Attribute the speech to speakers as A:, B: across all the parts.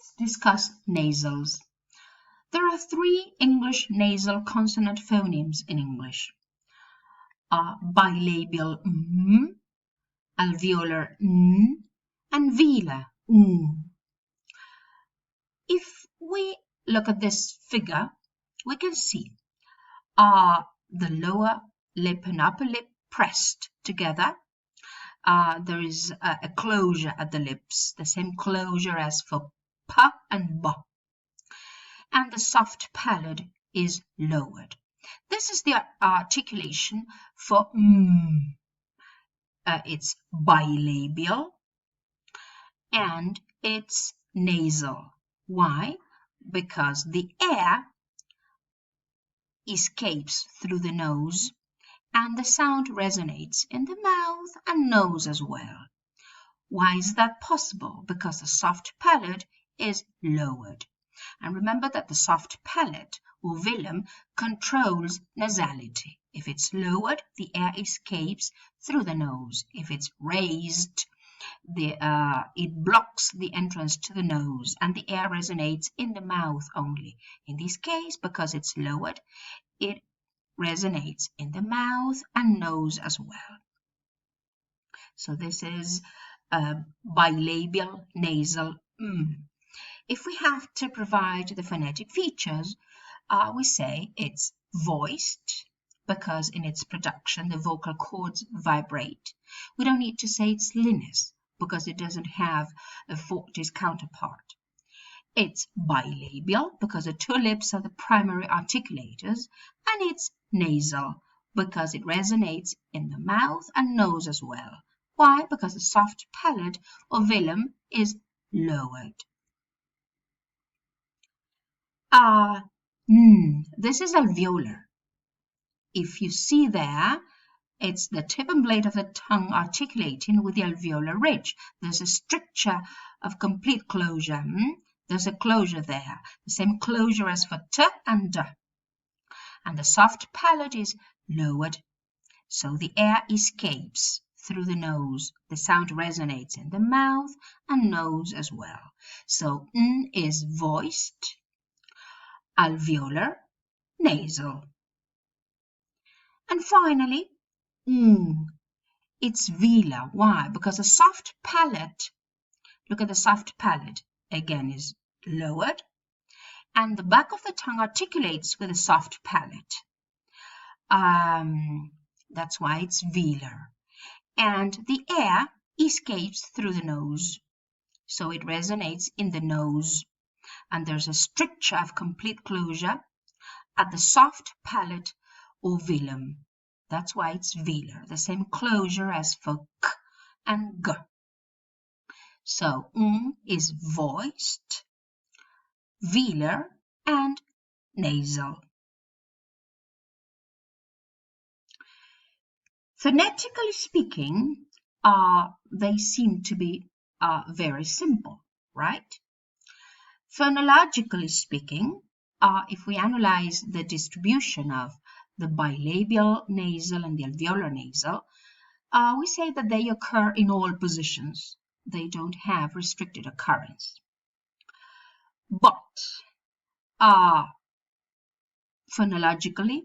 A: let's discuss nasals. There are 3 English nasal consonant phonemes in English. Bilabial m, alveolar n, and velar n. If we look at this figure, we can see the lower lip and upper lip pressed together. There is a closure at the lips, the same closure as for p and b. And the soft palate is lowered. This is the articulation for m. It's bilabial and it's nasal. Why? Because the air escapes through the nose and the sound resonates in the mouth and nose as well. Why is that possible? Because the soft palate is lowered. And remember that the soft palate or velum controls nasality. If it's lowered, the air escapes through the nose. If it's raised, it blocks the entrance to the nose and the air resonates in the mouth only. In this case, because it's lowered, it resonates in the mouth and nose as well. So this is bilabial nasal m. If we have to provide the phonetic features, we say it's voiced, because in its production the vocal cords vibrate. We don't need to say it's linear, because it doesn't have a fortis counterpart. It's bilabial, because the 2 lips are the primary articulators, and it's nasal, because it resonates in the mouth and nose as well. Why? Because the soft palate or velum is lowered. This is alveolar. If you see there, it's the tip and blade of the tongue articulating with the alveolar ridge. There's a stricture of complete closure. There's a closure there, the same closure as for t and d. And the soft palate is lowered, so the air escapes through the nose. The sound resonates in the mouth and nose as well. So n is voiced, alveolar, nasal. And finally, it's velar. Why? Because the soft palate, look at the soft palate, again is lowered, and the back of the tongue articulates with a soft palate. That's why it's velar. And the air escapes through the nose, so it resonates in the nose. And there's a stricture of complete closure at the soft palate or velum. That's why it's velar, the same closure as for k and g. So is voiced, velar, and nasal. Phonetically speaking, they seem to be very simple, right? Phonologically speaking, if we analyze the distribution of the bilabial nasal and the alveolar nasal, we say that they occur in all positions. They don't have restricted occurrence. But phonologically,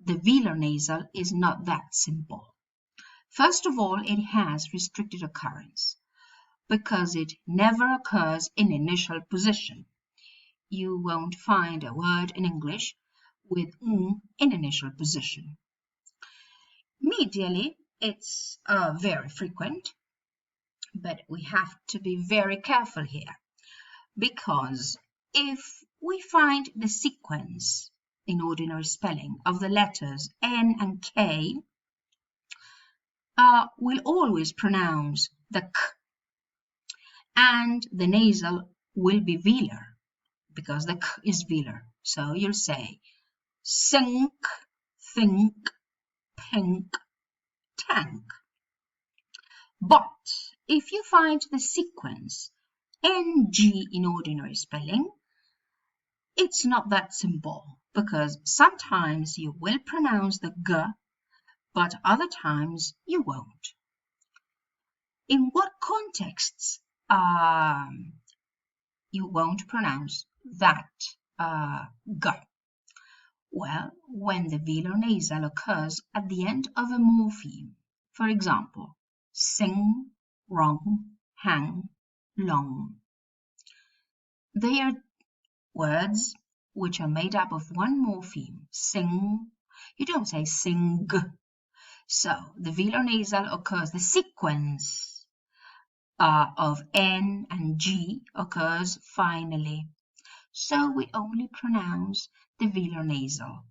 A: the velar nasal is not that simple. First of all, it has restricted occurrence because it never occurs in initial position. You won't find a word in English with in initial position. Medially, it's very frequent, but we have to be very careful here, because if we find the sequence in ordinary spelling of the letters N and K, we'll always pronounce the K, and the nasal will be velar, because the K is velar. So you'll say sink, think, pink, tank. But if you find the sequence NG in ordinary spelling, it's not that simple, because sometimes you will pronounce the G, but other times you won't. In what contexts you won't pronounce that g? Well, when the velar nasal occurs at the end of a morpheme. For example, sing, rong, hang, long. They are words which are made up of one morpheme, sing. You don't say sing. So the velar nasal occurs, the sequence of N and G occurs finally. So we only pronounce the velar nasal.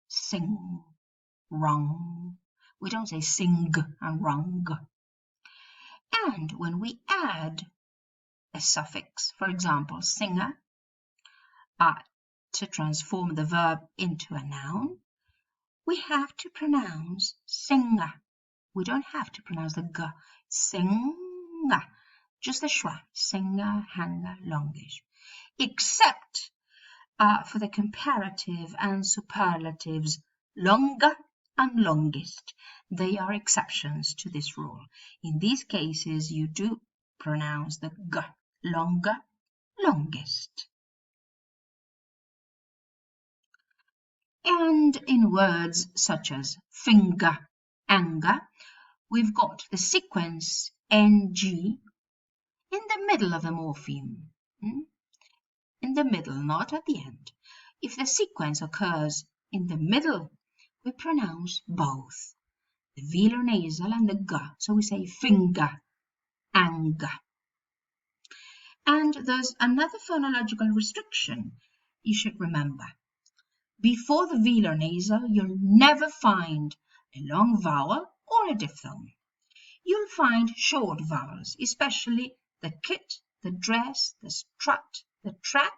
A: Sing, rong. We don't say sing and rong. And when we add a suffix, for example, singer, to transform the verb into a noun, we have to pronounce singer. We don't have to pronounce the g. Singer. Just the schwa. Singer, hanger, longish. Except for the comparative and superlatives longer and longest. They are exceptions to this rule. In these cases, you do pronounce the g. Longer, longest. And in words such as finger, anger, we've got the sequence ng in the middle of the morpheme. In the middle, not at the end. If the sequence occurs in the middle, we pronounce both, the velar nasal and the g. So we say finger, anger. And there's another phonological restriction you should remember. Before the velar nasal, you'll never find a long vowel or a diphthong. You'll find short vowels, especially the kit, the dress, the strut, the trap,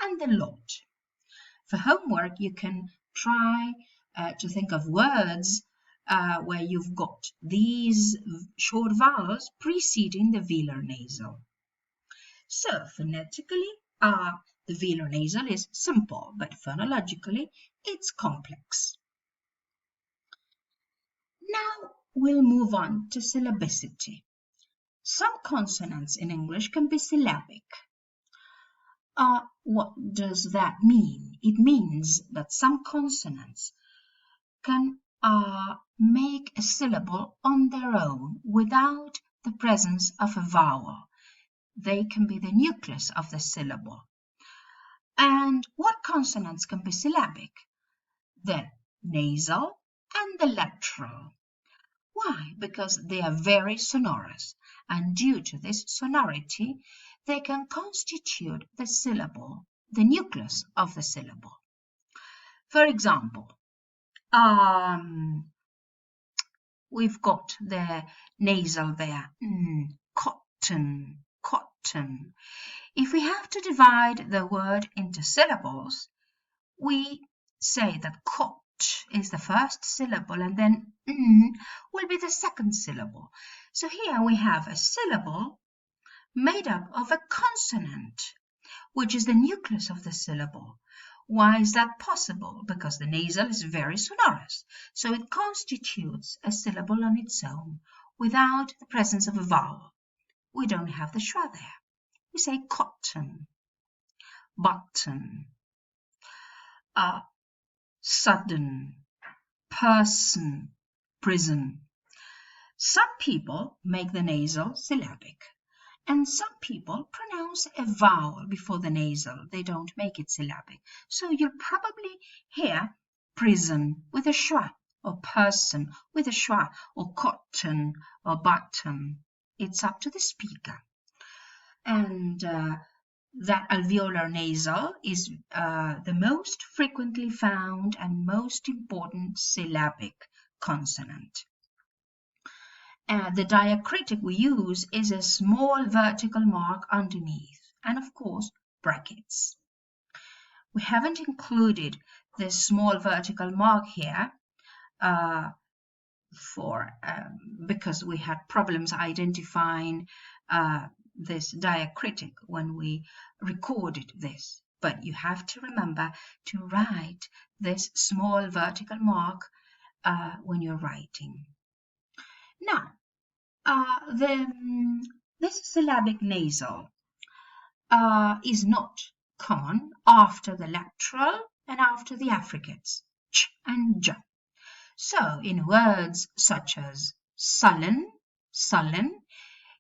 A: and the lot. For homework, you can try to think of words where you've got these short vowels preceding the velar nasal. So phonetically, the velar nasal is simple, but phonologically, it's complex. Now we'll move on to syllabicity. Some consonants in English can be syllabic. What does that mean? It means that some consonants can make a syllable on their own without the presence of a vowel. They can be the nucleus of the syllable. And what consonants can be syllabic? The nasal and the lateral. Why? Because they are very sonorous, and due to this sonority, they can constitute the syllable, the nucleus of the syllable. For example, we've got the nasal there, cotton, cotton. If we have to divide the word into syllables, we say that cot is the first syllable and then will be the second syllable. So here we have a syllable made up of a consonant, which is the nucleus of the syllable. Why is that possible? Because the nasal is very sonorous, so it constitutes a syllable on its own without the presence of a vowel. We don't have the schwa there. We say cotton, button, sudden, person, prison. Some people make the nasal syllabic, and some people pronounce a vowel before the nasal. They don't make it syllabic. So you'll probably hear prison with a schwa, or person with a schwa, or cotton, or button. It's up to the speaker. And that alveolar nasal is the most frequently found and most important syllabic consonant. The diacritic we use is a small vertical mark underneath, and of course, brackets. We haven't included this small vertical mark here because we had problems identifying this diacritic when we recorded this. But you have to remember to write this small vertical mark when you're writing. Now, this syllabic nasal is not common after the lateral and after the affricates, ch and j. So in words such as sullen,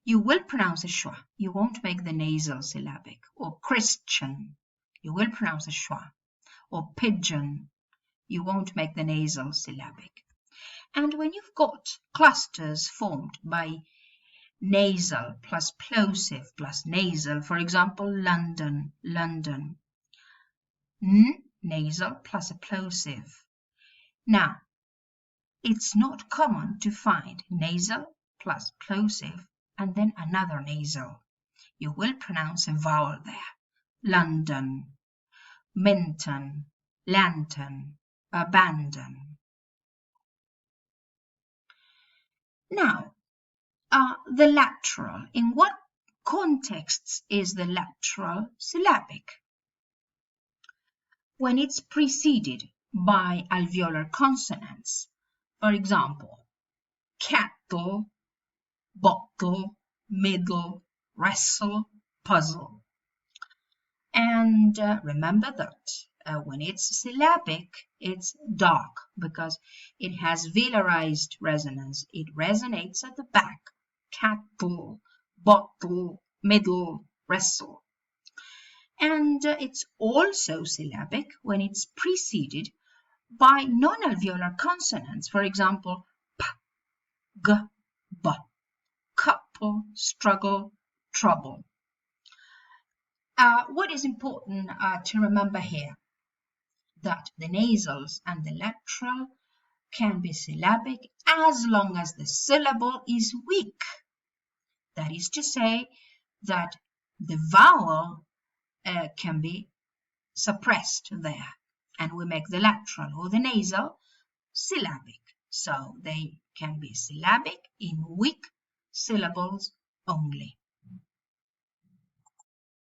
A: you will pronounce a schwa. You won't make the nasal syllabic. Or Christian, you will pronounce a schwa. Or pigeon, you won't make the nasal syllabic. And when you've got clusters formed by nasal plus plosive plus nasal, for example, London, nasal plus a plosive. Now, it's not common to find nasal plus plosive and then another nasal. You will pronounce a vowel there. London, Minton, lantern, abandon. Now, the lateral. In what contexts is the lateral syllabic? When it's preceded by alveolar consonants. For example, cattle, bottle, middle, wrestle, puzzle. And remember that when it's syllabic, it's dark because it has velarized resonance. It resonates at the back. Cattle, bottle, middle, wrestle. And it's also syllabic when it's preceded by non-alveolar consonants. For example, p, g, b, couple, struggle, trouble. What is important to remember here? That the nasals and the lateral can be syllabic as long as the syllable is weak. That is to say that the vowel can be suppressed there, and we make the lateral or the nasal syllabic. So they can be syllabic in weak syllables only.